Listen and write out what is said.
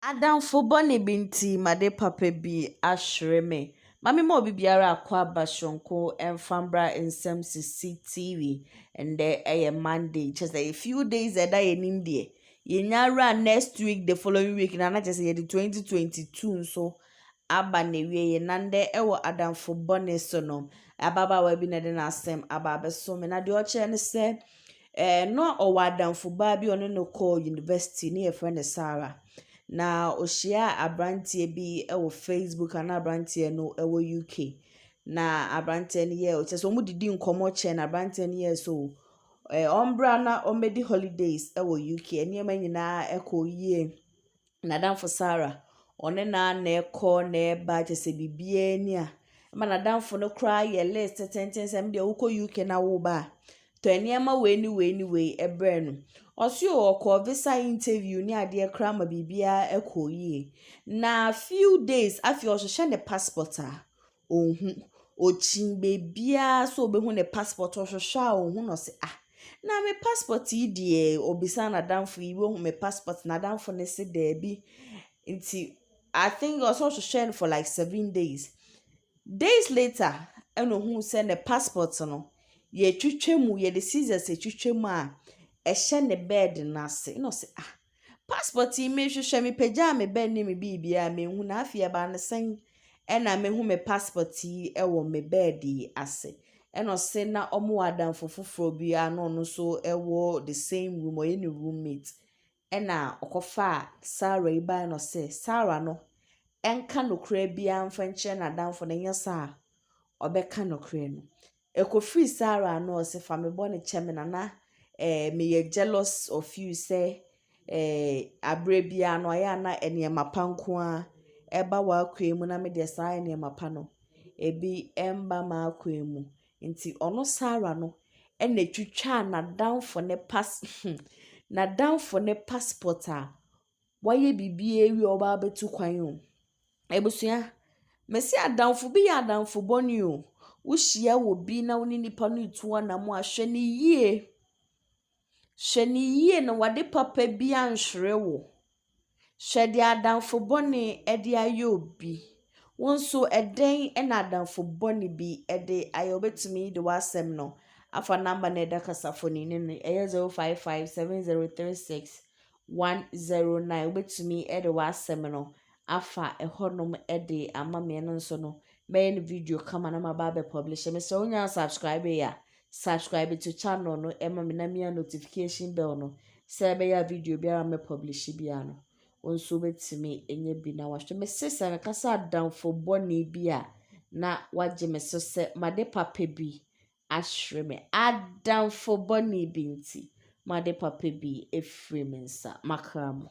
Adamfo bɔne bi nti made papa bi ahwere me. Mame ma obi biara akɔ aba shonko emfambra nsɛm sisi TV. Ndɛ ɛyɛ Monday. Kyerɛ sɛ a few days ɛda yɛnim deɛ. Yɛnyara next week the following week na kyerɛ sɛ yɛde 2022 nso aba na wie na ndɛ ɛwɔ adamfo bɔne so no. Ababaawa bi na de n'asɛm aba abɛso me. Na deɛ ɔkyerɛ ne sɛ no ɔwɔ adamfo baa bi ɔne no kɔɔ university ne yɛfrɛ ne Sarah. Na ohyia abranteɛ bi ɛwɔ Facebook ana abranteɛ no ɛwɔ UK. Na abranteɛ no yɛ ɔkyerɛ sɛ ɔmo didi nkɔmɔ kyɛ na abranteɛ no yɛ so ɔmbra na ɔmbɛdi holidays ɛwɔ UK. Nneɛma nyinaa ɛkɔ yie. Na adamfo Sarah ɔne na ɛkɔ na ɛba kyerɛ sɛ biribiara ni a. Ma na adamfo no koraa yɛ list tenten sɛ mdeɛ wokɔ UK na woba. Tɔ nneɛma wei ɛbrɛ no. Ɔso ɔkɔ visa interview ni adeɛ kra ma bibia ɛkɔ yie. Na few days afei ɔhyehyɛ ne passport a onhu. Okyin bebia so obehu ne passport ɔhwehwɛ a onhu no se na me passport yi deɛ obisa na damfo yi wo hu me passport na damfo ne se daabi. Nti I think ɔso hwehwɛ no for like 7 days. Days later ɛna ohun sɛ ne passport no yɛtwitwa mu yɛde scissors etwitwa mu a ɛhyɛ ne bed n'ase. No se passport yi me hwehwɛ me pagya me bed ne me bibia me hu na afia ba ne sen ɛna me hu me passport yi ɛwɔ me bed yi ase. Ɛna se na ɔmo adamfo foforo bi a no no so ɛwɔ the same room ɔyɛ ne roommate. Ɛna ɔkɔfa Sarah yi ba no se Sarah no ɛnka nokora bia mfa nkyerɛ na adamfo no nyɛ saa ɔbɛka nokora no. Ekofiri Sarah no ɔse fa me bɔ ne kyɛ me na me jealous of you say abre bia no ɔyɛ na enema pa nko a ɛba wakɔ mu na me de saa enema pa no ebi ɛmba ma akɔ mu. Nti ɔno Sarah no ɛna twitwa na adamfo ne passport a wɔyɛ bibia wi ɔba betu kwan o. Ebusua mesi adamfo bi yɛ adamfo bɔne o. Wohyia wɔ bi na wo ne nipa no tu anam a hwɛ ne yie. Hwɛ ne yie na wɔde papa bi anhwere wo. Hwɛ de adamfo bɔne ɛde ayɛ obi. Wo nso ɛdɛn ɛna adamfo bɔne bi ɛde ayɛ obetumi de wasɛm no. Afa number na ɛda kasafo ni ne ɛyɛ 0557036109 obetumi ɛde wasɛm no. Afa ɛhɔnom ɛde ama me no nso no. Mɛyɛ no video kama na maba abɛ publish. Me sɛ wonya subscribe ya. Subscribe to channel no ɛma me na mia notification bell no. Sɛ ɛbɛyɛ video biara me publish biara no. Onso betumi enye bi na wahwɛ. Me se sɛ mekasa adamfo bɔne bi a na wagye me so sɛ made papa bi ahwere me. Adamfo bɔne bi nti made papa bi efiri me nsa makram.